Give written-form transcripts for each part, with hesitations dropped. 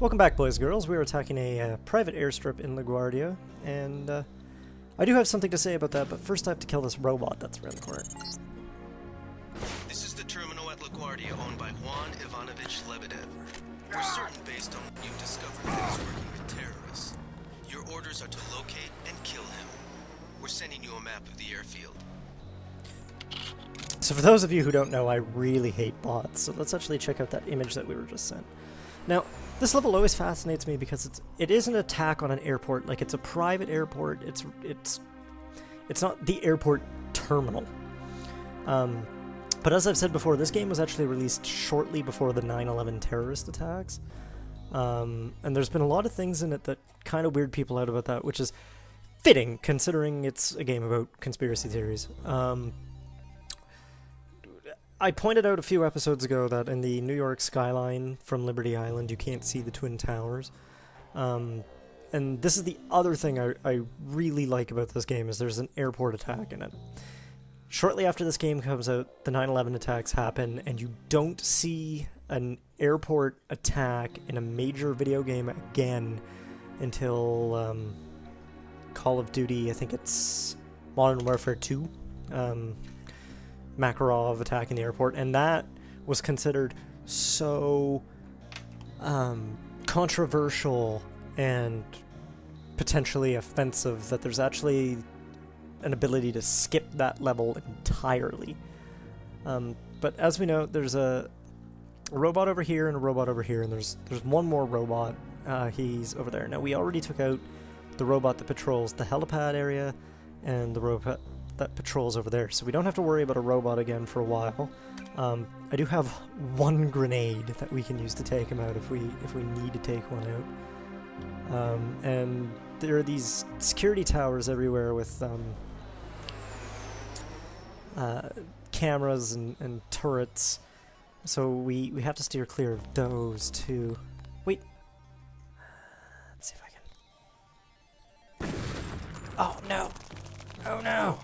Welcome back, boys and girls. We are attacking a private airstrip in LaGuardia, and I do have something to say about that, but first I have to kill this robot that's around the corner. This is the terminal at LaGuardia owned by Juan Ivanovich Lebedev. We're certain, based on what you've discovered, that he's working with terrorists. Your orders are to locate and kill him. We're sending you a map of the airfield. So for those of you who don't know, I really hate bots, so let's actually check out that image that we were just sent. Now, this level always fascinates me because it is an attack on an airport. Like, it's a private airport. It's not the airport terminal. But as I've said before, this game was actually released shortly before the 9/11 terrorist attacks. And there's been a lot of things in it that kind of weird people out about that, which is fitting considering it's a game about conspiracy theories. I pointed out a few episodes ago that in the New York skyline from Liberty Island you can't see the Twin Towers. And this is the other thing I really like about this game, is there's an airport attack in it. Shortly after this game comes out, the 9/11 attacks happen, and you don't see an airport attack in a major video game again until Call of Duty, I think it's Modern Warfare 2. Makarov attacking the airport, and that was considered so controversial and potentially offensive that there's actually an ability to skip that level entirely. But as we know, there's a robot over here and a robot over here, and there's one more robot. He's over there. Now, we already took out the robot that patrols the helipad area and the robot that patrols over there, so we don't have to worry about a robot again for a while. I do have one grenade that we can use to take him out if we need to take one out. And there are these security towers everywhere with cameras and turrets, so we have to steer clear of those too. Wait, let's see if I can. Oh no! Oh no!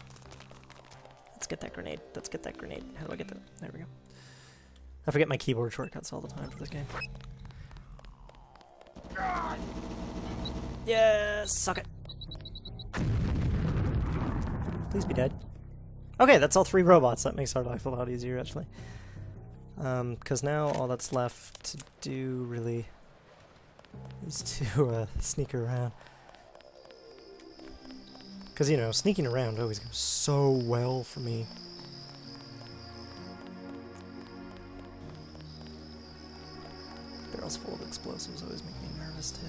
Let's get that grenade. Let's get that grenade. How do I get that? There we go. I forget my keyboard shortcuts all the time for this game. Yeah, suck it. Please be dead. Okay, that's all 3 robots. That makes our life a lot easier, actually. Because now all that's left to do, really, is to sneak around. Because, you know, sneaking around always goes so well for me. Barrels full of explosives always make me nervous, too.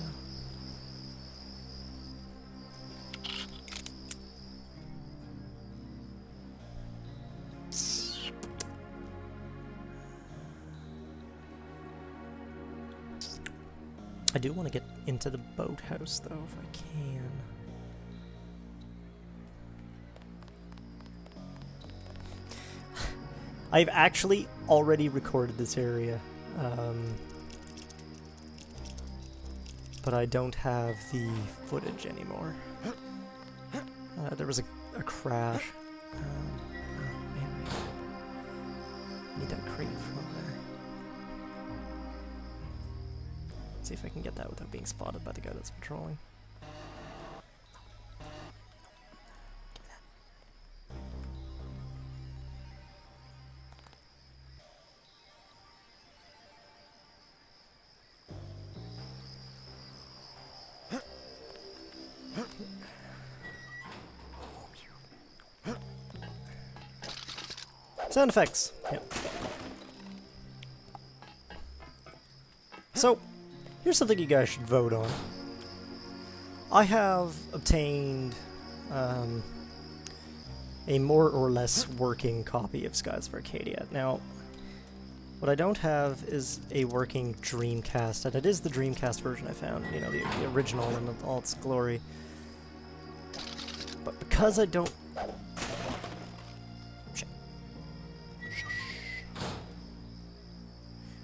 I do want to get into the boathouse, though, if I can. I've actually already recorded this area, but I don't have the footage anymore. There was a crash. Oh man, I need that crate from over there. Let's see if I can get that without being spotted by the guy that's patrolling. Sound effects. Yep. So, here's something you guys should vote on. I have obtained a more or less working copy of Skies of Arcadia. Now, what I don't have is a working Dreamcast, and it is the Dreamcast version I found, you know, the original in all its glory. But because I don't...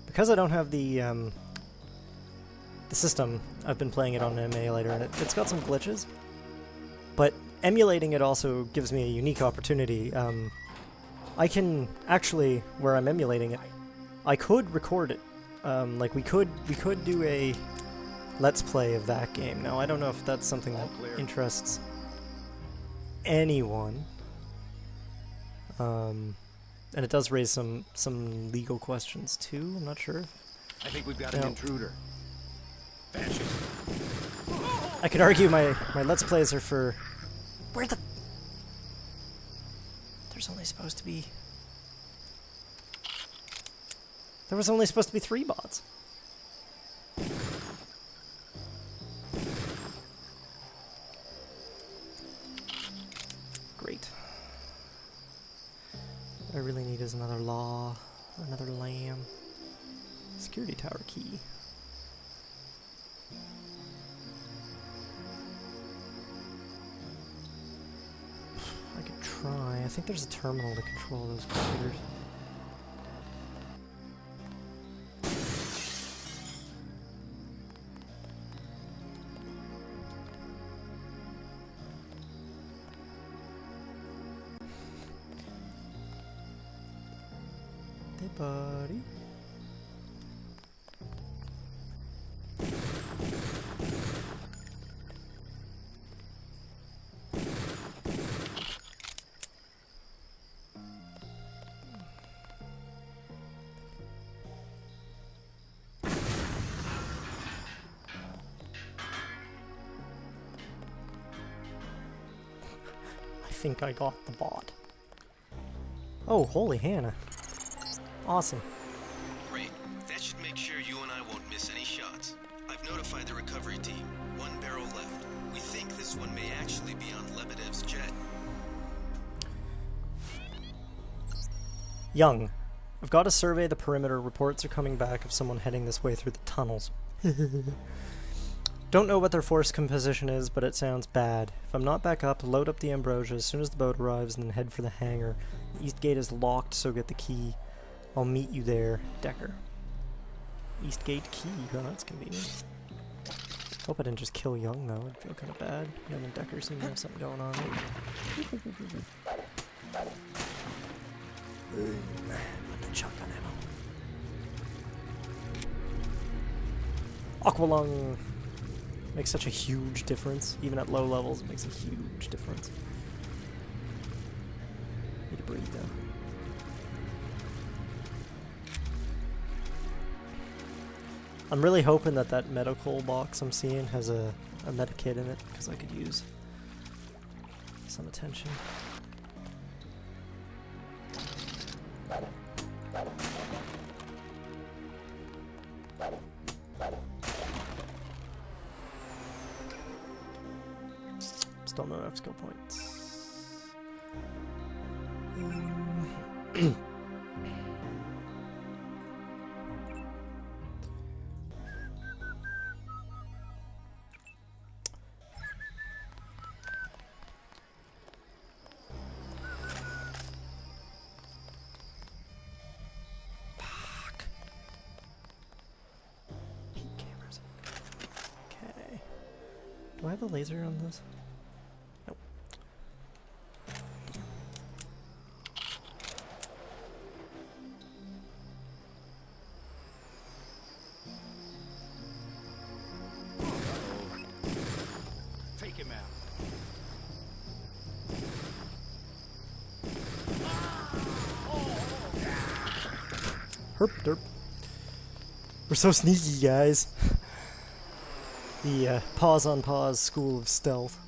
Because I don't have the system, I've been playing it on an emulator, and it's got some glitches, but emulating it also gives me a unique opportunity. I can actually, where I'm emulating it, I could record it. Like we could do a let's play of that game. Now, I don't know if that's something that interests anyone. And it does raise some legal questions too. I'm not sure. I think we've got an intruder. Fascist. I could argue my let's plays are for where the there's only supposed to be there was only supposed to be 3 bots. Great. What I really need is another law, another lamb. Security tower key. I could try. I think there's a terminal to control those computers. Hey, buddy. I think I got the bot. Oh, holy Hannah. Awesome. Great. That should make sure you and I won't miss any shots. I've notified the recovery team. 1 barrel left. We think this one may actually be on Lebedev's jet. Young. I've got to survey the perimeter. Reports are coming back of someone heading this way through the tunnels. Don't know what their force composition is, but it sounds bad. If I'm not back up, load up the Ambrosia as soon as the boat arrives and then head for the hangar. The east gate is locked, so get the key. I'll meet you there, Decker. East gate key, oh, that's convenient. Hope I didn't just kill Young, though. I'd feel kind of bad. Young and Decker seem to have something going on there. Put the shotgun ammo. Aqualung! Makes such a huge difference. Even at low levels, it makes a huge difference. Need to breathe, though. I'm really hoping that that medical box I'm seeing has a medikit in it, because I could use some attention. Still no enough skill points. Fuck. Heat cameras. Okay. Do I have a laser on this? Nope. Take him out. Herp derp. We're so sneaky, guys. The pause on pause school of stealth.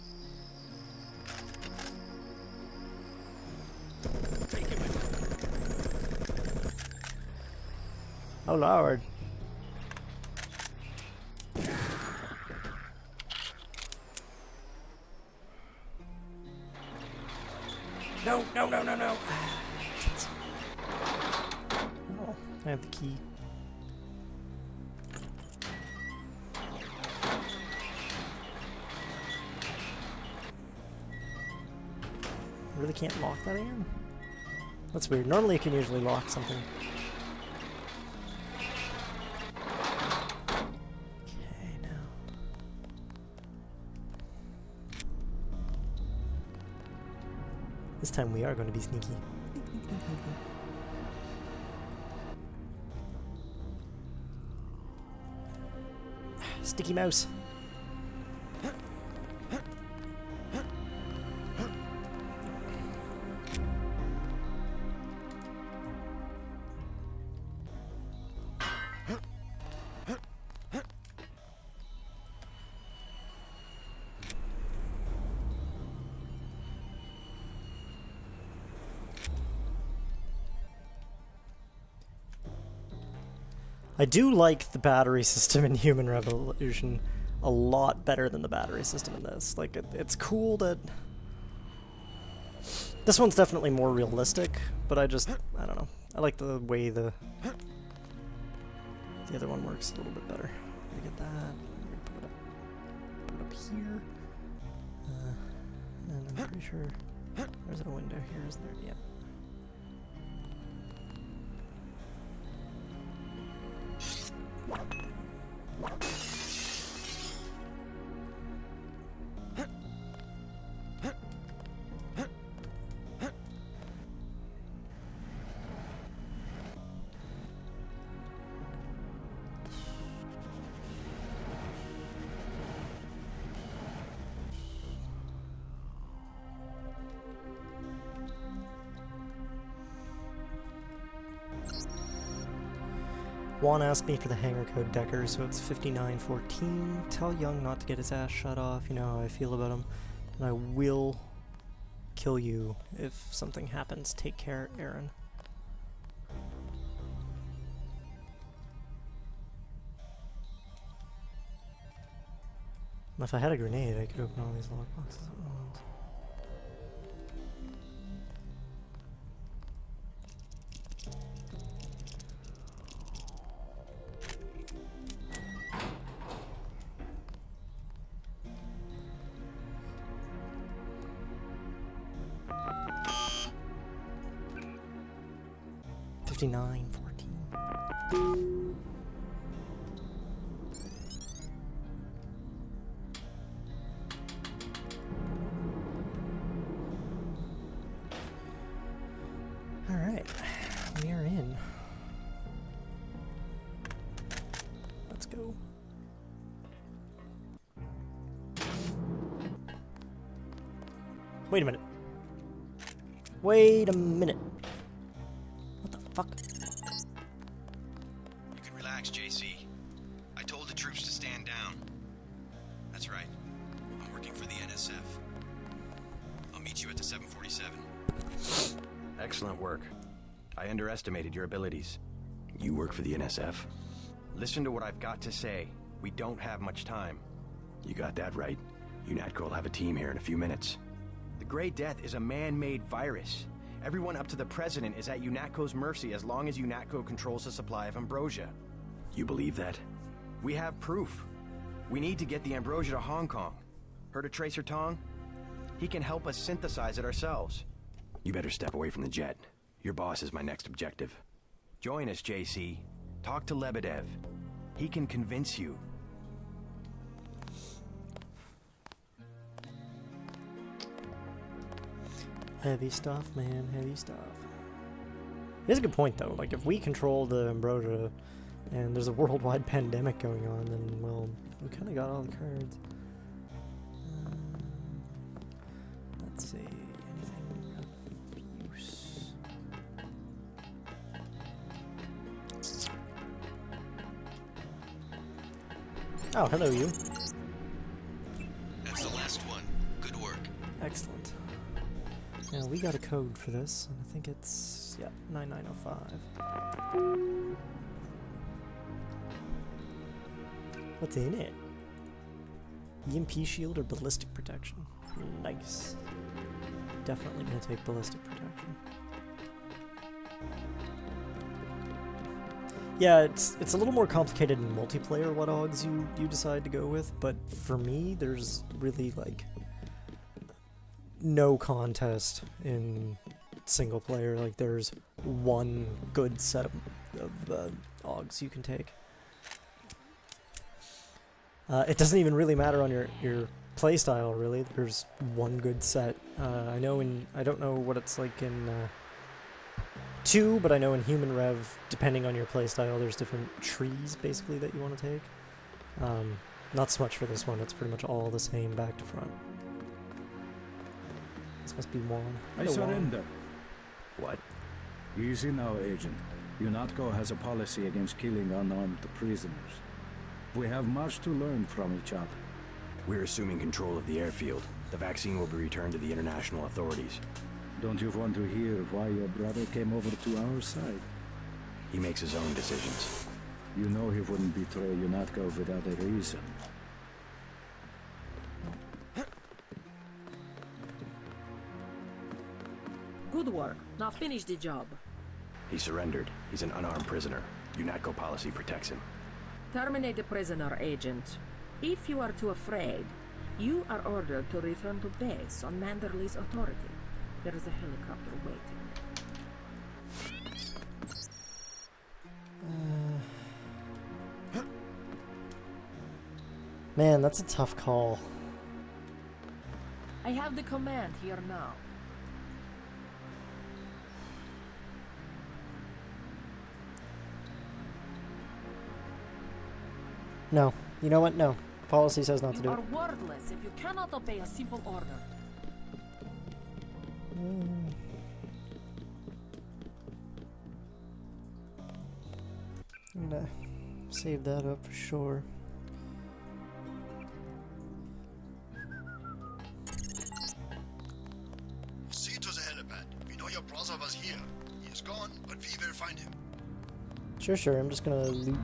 Take him out. Oh lord. No, no, no, no, no. Oh, I have the key. Really can't lock that in? That's weird. Normally you can usually lock something. Okay, now. This time we are going to be sneaky. Sticky mouse. I do like the battery system in Human Revolution a lot better than the battery system in this. Like, it's cool that... This one's definitely more realistic, but I don't know. I like the way the other one works a little bit better. Let me get that. I'm gonna put it up here. And I'm pretty sure there's a window here, isn't there? Yeah. Juan asked me for the hangar code Decker, so it's 5914. Tell Young not to get his ass shut off. You know how I feel about him. And I will kill you if something happens. Take care, Aaron. If I had a grenade, I could open all these lockboxes at once. $59.14. All right, we are in. Let's go. Wait a minute. Wait a minute. What the fuck? You can relax, JC. I told the troops to stand down. That's right. I'm working for the NSF. I'll meet you at the 747. Excellent work. I underestimated your abilities. You work for the NSF? Listen to what I've got to say. We don't have much time. You got that right. UNATCO will have a team here in a few minutes. The Grey Death is a man-made virus. Everyone up to the President is at UNATCO's mercy as long as UNATCO controls the supply of ambrosia. You believe that? We have proof. We need to get the ambrosia to Hong Kong. Heard of Tracer Tong? He can help us synthesize it ourselves. You better step away from the jet. Your boss is my next objective. Join us, JC. Talk to Lebedev. He can convince you. Heavy stuff, man, heavy stuff. It's a good point, though. Like, if we control the ambrosia and there's a worldwide pandemic going on, then, well, we kind of got all the cards. Let's see. Anything of use? Oh, hello, you. That's the last one. Good work. Excellent. Now, we got a code for this, and I think it's, yeah, 9905. What's in it? EMP shield or ballistic protection? Nice. Definitely gonna take ballistic protection. Yeah, it's a little more complicated in multiplayer what OGs you decide to go with, but for me, there's really, like, no contest in single player. Like, there's one good set of OGs you can take. It doesn't even really matter on your playstyle, really. There's one good set. I don't know what it's like in 2, but I know in Human Rev, depending on your playstyle, there's different trees, basically, that you want to take. Not so much for this one, it's pretty much all the same back to front. This must be Juan. I Hello, Juan. surrender. What? Easy now, Agent. UNATCO has a policy against killing unarmed prisoners. We have much to learn from each other. We're assuming control of the airfield. The vaccine will be returned to the international authorities. Don't you want to hear why your brother came over to our side? He makes his own decisions. You know he wouldn't betray UNATCO without a reason. Good work. Now finish the job. He surrendered. He's an unarmed prisoner. UNATCO policy protects him. Terminate the prisoner, Agent. If you are too afraid, you are ordered to return to base on Manderley's authority. There is a helicopter waiting. Man, that's a tough call. I have the command here now. No. You know what? No. Policy says not to do You it. are wordless if you cannot obey a simple order. I'm gonna save that up for sure. See to the helipad. We know your brother was here. He is gone, but we will find him. Sure, sure. I'm just gonna loot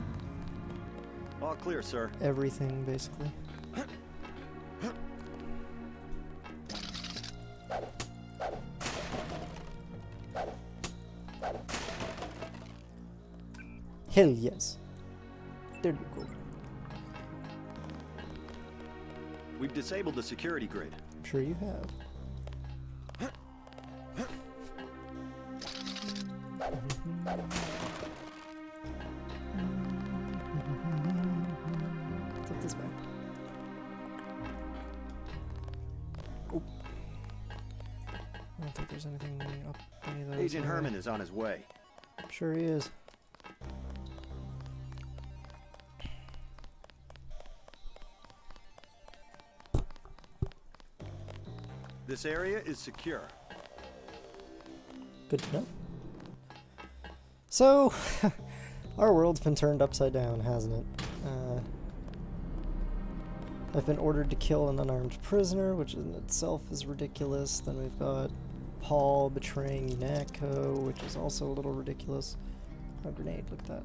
All clear, sir. everything, basically. Hell yes. There you go. We've disabled the security grid. I'm sure you have. Flip this back. Oh. I don't think there's anything up any of those. Agent Herman is on his way. Sure he is. This area is secure. Good to know. So, our world's been turned upside down, hasn't it? I've been ordered to kill an unarmed prisoner, which in itself is ridiculous. Then we've got Paul betraying UNATCO, which is also a little ridiculous. A grenade, look at that.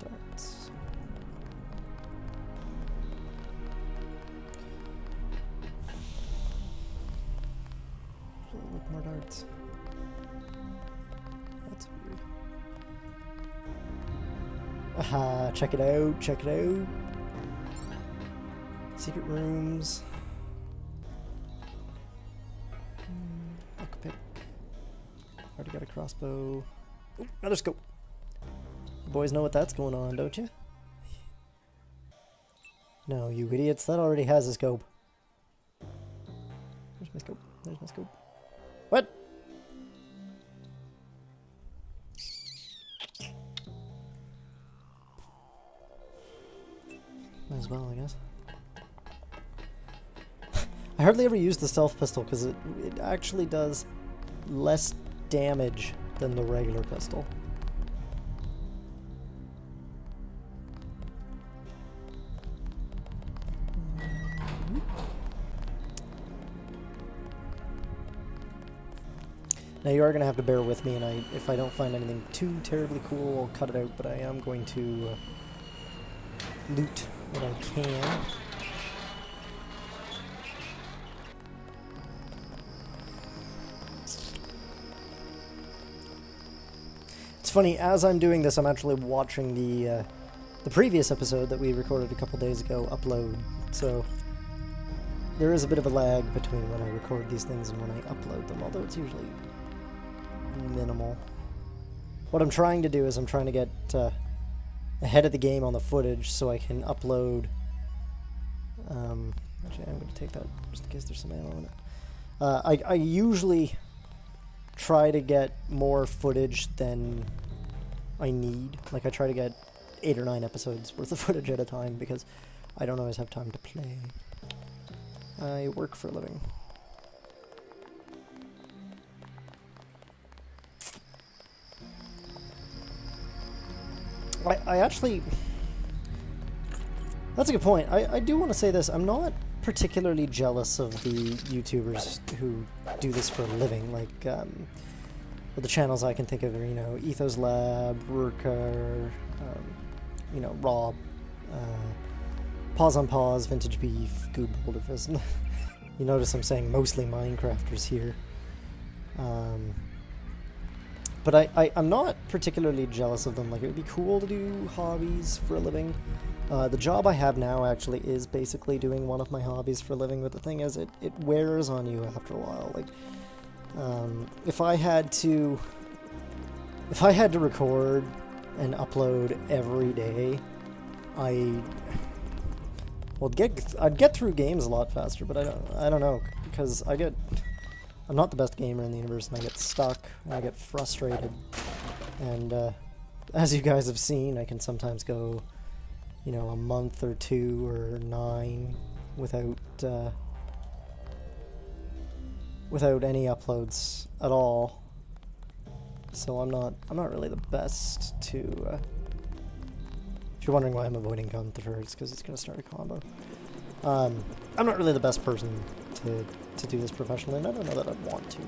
Darts. Look, more darts. That's weird. Aha, check it out, check it out. Secret rooms. Lockpick. Already got a crossbow. Ooh, another scope. You boys know what that's going on, don't you? No, you idiots. That already has a scope. There's my scope. There's my scope. What? Might as well, I guess. I hardly ever use the stealth pistol because it actually does less damage than the regular pistol. Now you are going to have to bear with me, and if I don't find anything too terribly cool, I'll cut it out, but I am going to loot what I can. It's funny, as I'm doing this, I'm actually watching the previous episode that we recorded a couple days ago upload, so there is a bit of a lag between when I record these things and when I upload them, although it's usually minimal. What I'm trying to do is I'm trying to get ahead of the game on the footage so I can upload. Actually, I'm going to take that just in case there's some ammo in it. I usually try to get more footage than I need. Like, I try to get 8 or 9 episodes worth of footage at a time because I don't always have time to play. I work for a living. I actually... That's a good point. I do want to say this. I'm not particularly jealous of the YouTubers who do this for a living. Like, the channels I can think of are, you know, Ethos Lab, Rurkar, you know, Rob, Pause on Pause, Vintage Beef, Goob Boulderfist. You notice I'm saying mostly Minecrafters here. But I'm not particularly jealous of them. Like, it would be cool to do hobbies for a living. The job I have now actually is basically doing one of my hobbies for a living, but the thing is, it wears on you after a while. Like, if I had to record and upload every day, I'd get through games a lot faster, but I don't know, because I'm not the best gamer in the universe, and I get stuck, and I get frustrated, and as you guys have seen, I can sometimes go, you know, a month or 2 or 9 without any uploads at all. So I'm not really the best to. If you're wondering why I'm avoiding Gunther, it's because it's gonna start a combo. I'm not really the best person to do this professionally, and I don't know that I'd want to.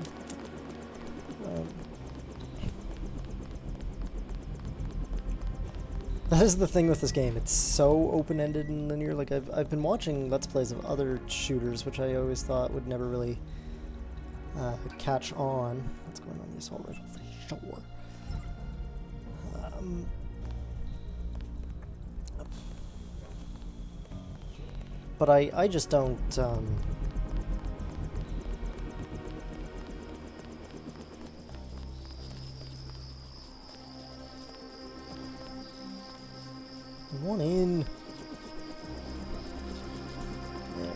That is the thing with this game. It's so open-ended and linear. Like, I've been watching Let's Plays of other shooters, which I always thought would never really catch on. What's going on in the assault rifle for sure. But I just don't. One in. Yeah,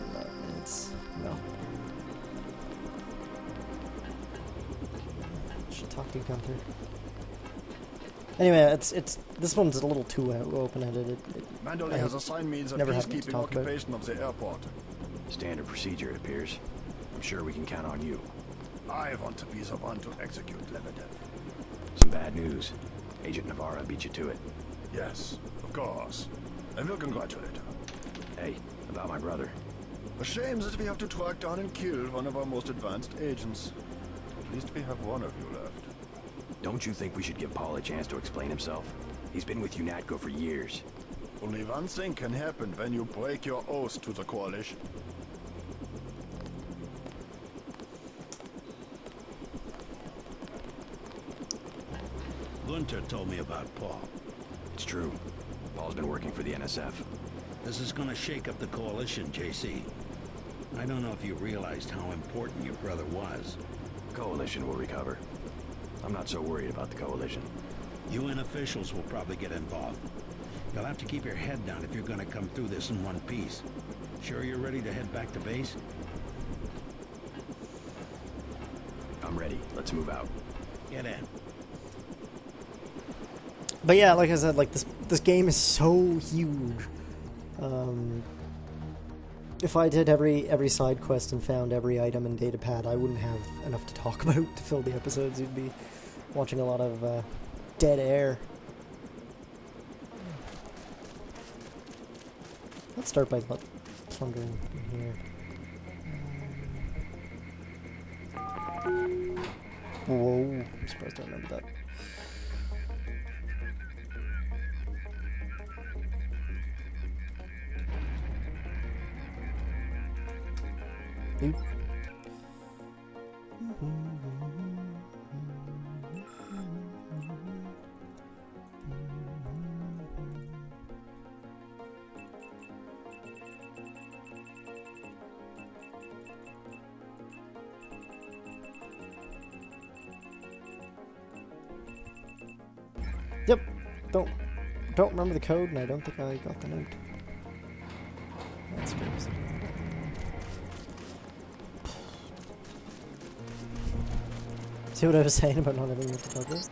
it's no. Should talk to Gunther. Anyway, it's this one's a little too open-ended. Mandalay has assigned me the never had much to peacekeeping talk about. occupation of the airport. Standard procedure, it appears. I'm sure we can count on you. I want to be the one to execute Lebedev. Some bad news. Agent Navarra beat you to it. Yes, of course. I will congratulate her. Hey, about my brother. A shame that we have to track down and kill one of our most advanced agents. At least we have one of you left. Don't you think we should give Paul a chance to explain himself? He's been with UNATCO for years. Only one thing can happen when you break your oath to the Coalition. Gunter told me about Paul. It's true. Paul's been working for the NSF. This is gonna shake up the Coalition, JC. I don't know if you realized how important your brother was. Coalition will recover. I'm not so worried about the Coalition. UN officials will probably get involved. You'll have to keep your head down if you're gonna come through this in one piece. Sure you're ready to head back to base? I'm ready. Let's move out. Get in. But yeah, like I said, like this game is so huge. If I did every side quest and found every item and data pad, I wouldn't have enough to talk about to fill the episodes. You'd be watching a lot of dead air. Let's start by plundering in here. Whoa, I'm surprised I remember that. Oop. Yep, don't don't remember the code, and I don't think I got the note. That's good. See what I was saying about not having the debugger?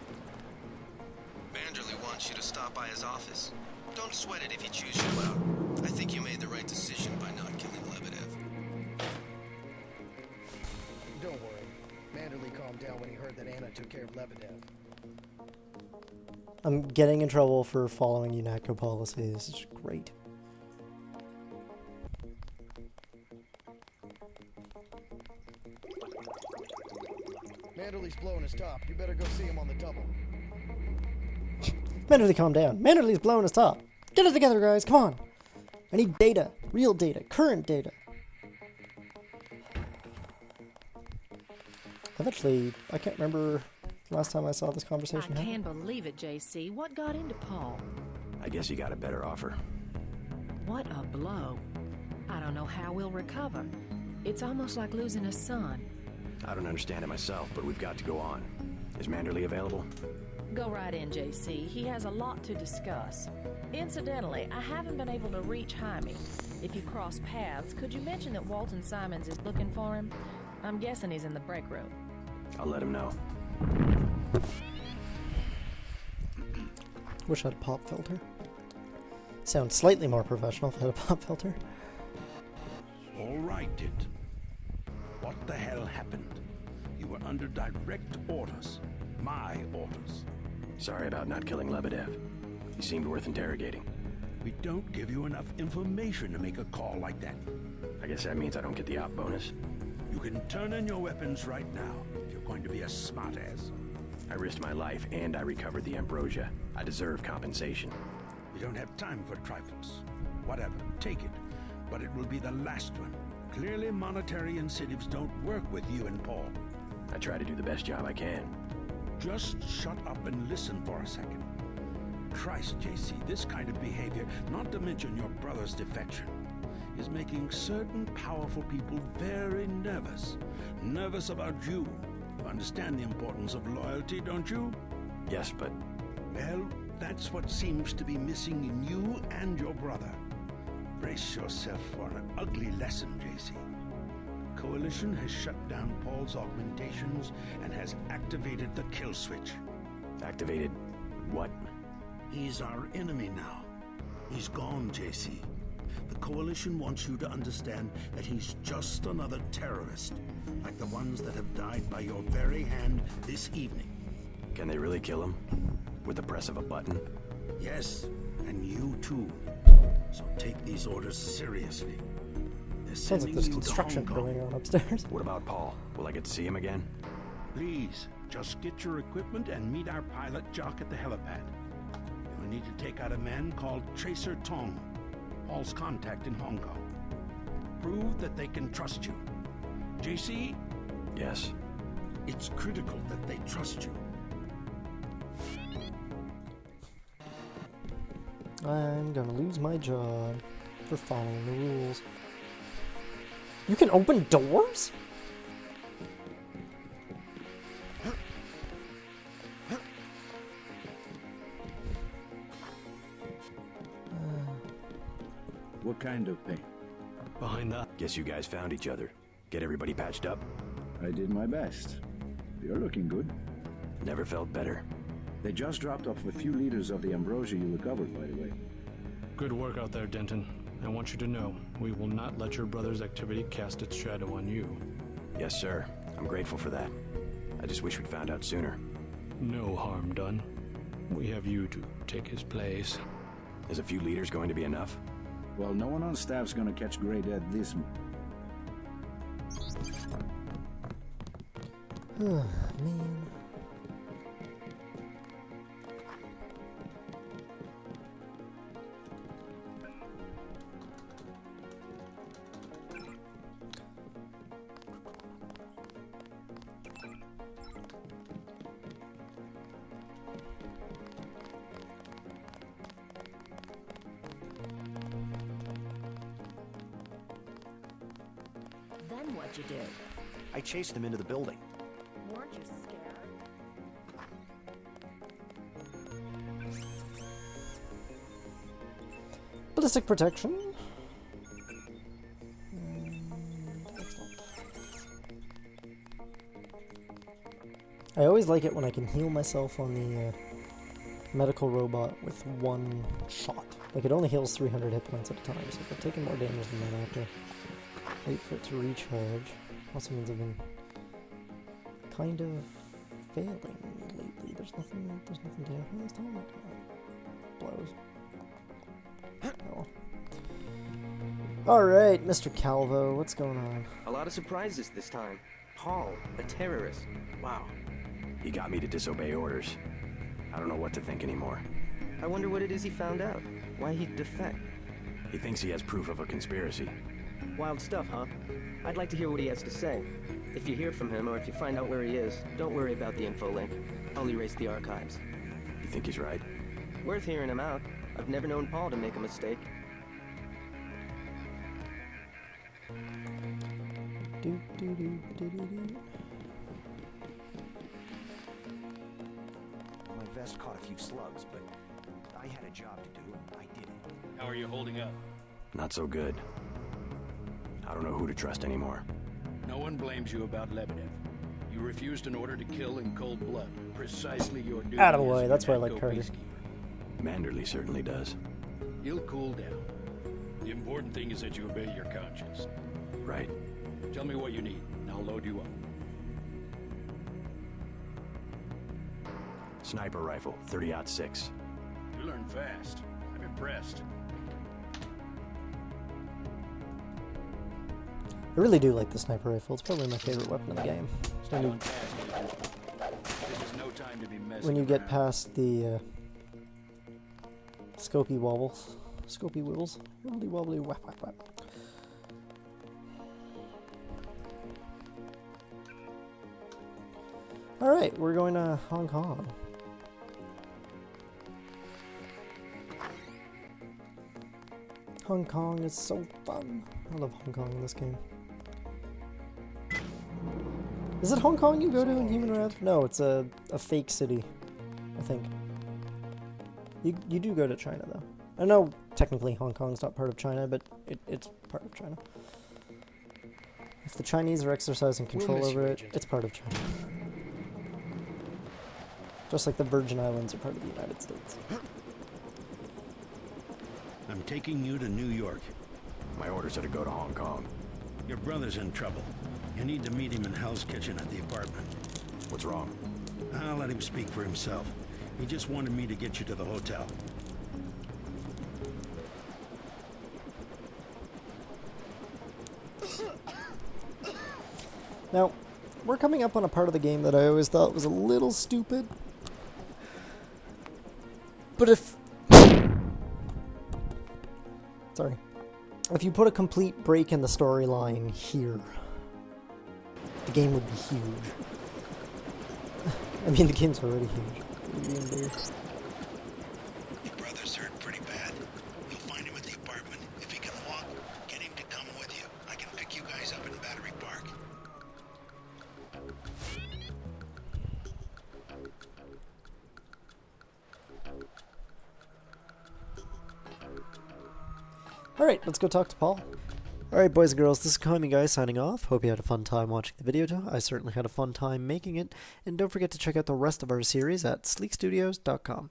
Vanderlei wants you to stop by his office. Don't sweat it if he chews you out. I think you made the right decision by not killing Lebedev. Don't worry. Vanderlei calmed down when he heard that Anna took care of Lebedev. I'm getting in trouble for following UNATCO policy. This is great. Manderley's blowing his top. You better go see him on the double. Manderlei, calm down. Manderley's blowing his top. Get it together, guys. Come on. I need data. Real data. Current data. I can't remember the last time I saw this conversation I happen. can't believe it, JC. What got into Paul? I guess he got a better offer. What a blow. I don't know how we'll recover. It's almost like losing a son. I don't understand it myself, but we've got to go on. Is Manderlei available? Go right in, JC. He has a lot to discuss. Incidentally, I haven't been able to reach Jaime. If you cross paths, could you mention that Walton Simons is looking for him? I'm guessing he's in the break room. I'll let him know. Wish I had a pop filter. Sounds slightly more professional if I had a pop filter. All right, Dit. What the hell happened? You were under direct orders. My orders. Sorry about not killing Lebedev. He seemed worth interrogating. We don't give you enough information to make a call like that. I guess that means I don't get the op bonus. You can turn in your weapons right now if you're going to be a smartass. I risked my life and I recovered the ambrosia. I deserve compensation. We don't have time for trifles. Whatever, take it. But it will be the last one. Clearly monetary incentives don't work with you and Paul. I try to do the best job I can. Just shut up and listen for a second. Christ, JC, this kind of behavior, not to mention your brother's defection, is making certain powerful people very nervous. Nervous about you. You understand the importance of loyalty, don't you? Yes, but... Well, that's what seems to be missing in you and your brother. Brace yourself for an ugly lesson, JC. Coalition has shut down Paul's augmentations and has activated the kill switch. Activated what? He's our enemy now. He's gone, JC. The Coalition wants you to understand that he's just another terrorist, like the ones that have died by your very hand this evening. Can they really kill him? With the press of a button? Yes, and you too. So take these orders seriously. They're Sounds like sending there's you to construction Hong Kong. going on upstairs. What about Paul? Will I get to see him again? Please, just get your equipment and meet our pilot Jock at the helipad. You'll need to take out a man called Tracer Tong, Paul's contact in Hong Kong. Prove that they can trust you. JC, Yes. it's critical that they trust you. I'm gonna lose my job for following the rules. You can open doors? What kind of pain? Behind that. Guess you guys found each other. Get everybody patched up? I did my best. You're looking good. Never felt better. They just dropped off a few liters of the ambrosia you recovered, by the way. Good work out there, Denton. I want you to know, we will not let your brother's activity cast its shadow on you. Yes, sir. I'm grateful for that. I just wish we'd found out sooner. No harm done. We have you to take his place. Is a few liters going to be enough? Well, no one on staff's gonna catch Grey Dead this Man. Then what'd you do? I chased them into the building. Weren't you scared? Ballistic protection. Excellent. I always like it when I can heal myself on the medical robot with one shot. Like, it only heals 300 hit points at a time, so if I've taken more damage than that, I have to wait for it to recharge. Also means I've been kind of failing lately. There's nothing down here this time. Blows. Oh. Alright, Mr. Calvo, what's going on? A lot of surprises this time. Paul, a terrorist. Wow. He got me to disobey orders. I don't know what to think anymore. I wonder what it is he found out. Why he'd defect. He thinks he has proof of a conspiracy. Wild stuff, huh? I'd like to hear what he has to say. If you hear from him, or if you find out where he is, don't worry about the info link. I'll erase the archives. You think he's right? Worth hearing him out. I've never known Paul to make a mistake. My vest caught a few slugs, but I had a job to do, and I did it. How are you holding up? Not so good. I don't know who to trust anymore. No one blames you about Lebedev. You refused an order to kill in cold blood. Precisely your duty. Attaboy, that's why I like Carter. Manderley certainly does. He'll cool down. The important thing is that you obey your conscience. Right. Tell me what you need, and I'll load you up. Sniper rifle, 30-06. You learn fast. I'm impressed. I really do like the sniper rifle. It's probably my favorite weapon in the game. When you get past the scopy wobbles. Scopy wibbles. Wibbly wobbly whap whap whap. Alright, we're going to Hong Kong. Hong Kong is so fun. I love Hong Kong in this game. Is it Hong Kong you go to in Human Rev? No, it's a fake city, I think. You do go to China, though. I know technically Hong Kong's not part of China, but it's part of China. If the Chinese are exercising control over it, it's part of China. Just like the Virgin Islands are part of the United States. I'm taking you to New York. My orders are to go to Hong Kong. Your brother's in trouble. You need to meet him in Hell's Kitchen at the apartment. What's wrong? I'll let him speak for himself. He just wanted me to get you to the hotel. Now, we're coming up on a part of the game that I always thought was a little stupid. But if... Sorry. If you put a complete break in the storyline here, the game would be huge. I mean, the game's already huge. Your brother's hurt pretty bad. You'll find him at the apartment. If he can walk, get him to come with you. I can pick you guys up in Battery Park. Alright, let's go talk to Paul. Alright, boys and girls, this is Communeguy signing off. Hope you had a fun time watching the video, too. I certainly had a fun time making it. And don't forget to check out the rest of our series at sleekstudios.com.